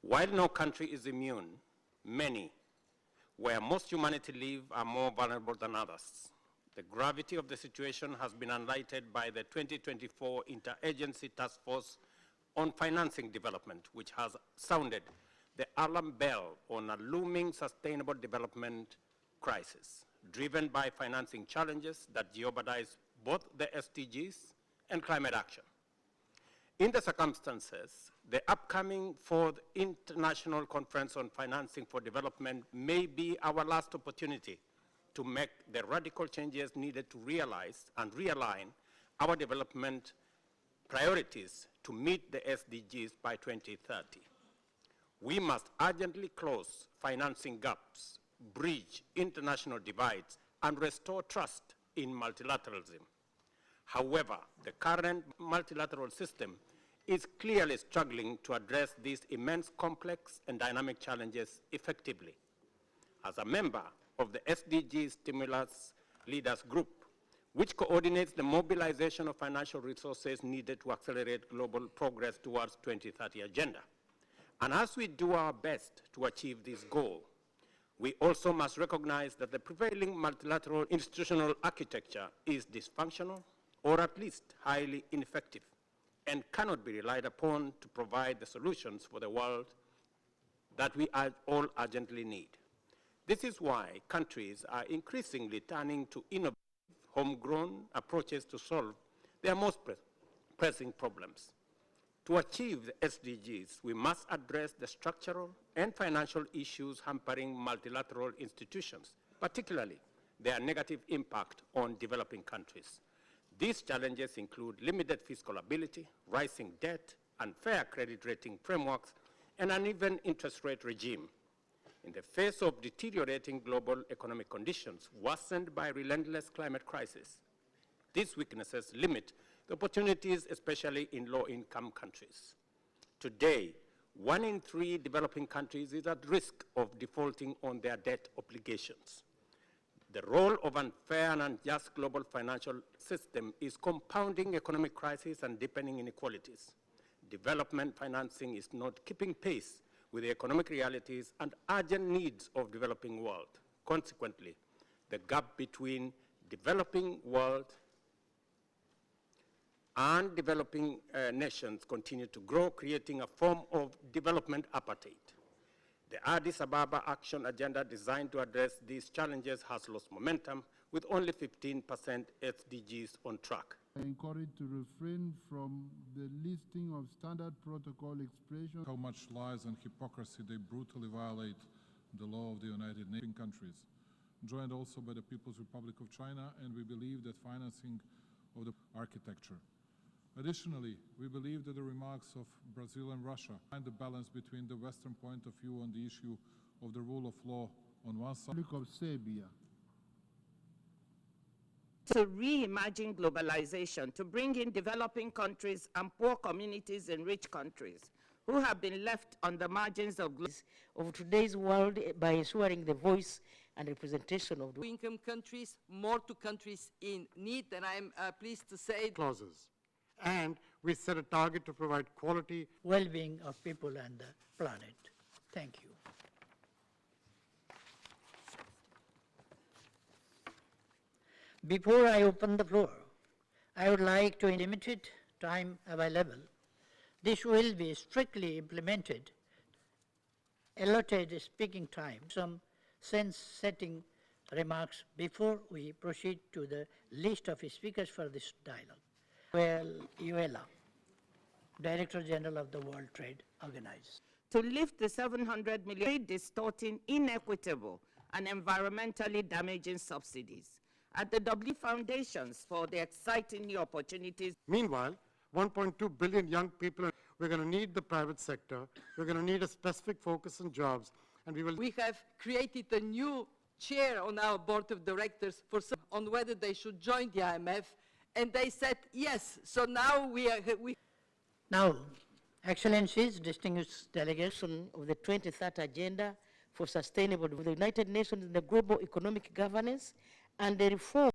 While no country is immune, many, where most humanity live, are more vulnerable than others. The gravity of the situation has been highlighted by the 2024 Interagency Task Force on Financing Development, which has sounded the alarm bell on a looming sustainable development crisis, driven by financing challenges that jeopardize both the SDGs and climate action. In the circumstances, the upcoming 4th International Conference on Financing for Development may be our last opportunity to make the radical changes needed to realize and realign our development priorities to meet the SDGs by 2030. We must urgently close financing gaps, bridge international divides, and restore trust in multilateralism. However, the current multilateral system is clearly struggling to address these immense, complex, and dynamic challenges effectively. As a member of the SDG Stimulus Leaders Group, which coordinates the mobilization of financial resources needed to accelerate global progress towards 2030 agenda. And as we do our best to achieve this goal, we also must recognize that the prevailing multilateral institutional architecture is dysfunctional, or at least highly ineffective, and cannot be relied upon to provide the solutions for the world that we all urgently need. This is why countries are increasingly turning to innovative, homegrown approaches to solve their most pressing problems. To achieve the SDGs, we must address the structural and financial issues hampering multilateral institutions, particularly their negative impact on developing countries. These challenges include limited fiscal ability, rising debt, unfair credit rating frameworks, and an uneven interest rate regime. In the face of deteriorating global economic conditions worsened by relentless climate crisis, these weaknesses limit the opportunities, especially in low-income countries. Today, 1 in 3 developing countries is at risk of defaulting on their debt obligations. The role of unfair and unjust global financial system is compounding economic crisis and deepening inequalities. Development financing is not keeping pace with the economic realities and urgent needs of the developing world. Consequently, the gap between developing world and developing nations continue to grow, creating a form of development apartheid. The Addis Ababa Action Agenda designed to address these challenges has lost momentum, with only 15% SDGs on track. I encourage to refrain from the listing of standard protocol expressions. How much lies and hypocrisy they brutally violate the law of the United Nations countries, joined also by the People's Republic of China, and we believe that financing of the architecture. Additionally, we believe that the remarks of Brazil and Russia find the balance between the Western point of view on the issue of the rule of law on one side. Of Serbia. To reimagine globalization, to bring in developing countries and poor communities in rich countries who have been left on the margins of today's world by ensuring the voice and representation of low-income countries, more to countries in need, and I'm pleased to say clauses. And we set a target to provide quality well-being of people and the planet. Thank you. Before I open the floor, I would like to, in limited time available, this will be strictly implemented, allotted speaking time, some sense-setting remarks before we proceed to the list of speakers for this dialogue. Well, Uela, Director General of the World Trade Organization. To lift the 700 million distorting, inequitable, and environmentally damaging subsidies at the W foundations for the exciting new opportunities. Meanwhile, 1.2 billion young people, we're going to need the private sector, we're going to need a specific focus on jobs, and we have created a new chair on our board of directors on whether they should join the IMF, and they said yes. So now Now, Excellencies, distinguished delegation of the 2030 Agenda for Sustainable with the United Nations in the global economic governance and the reform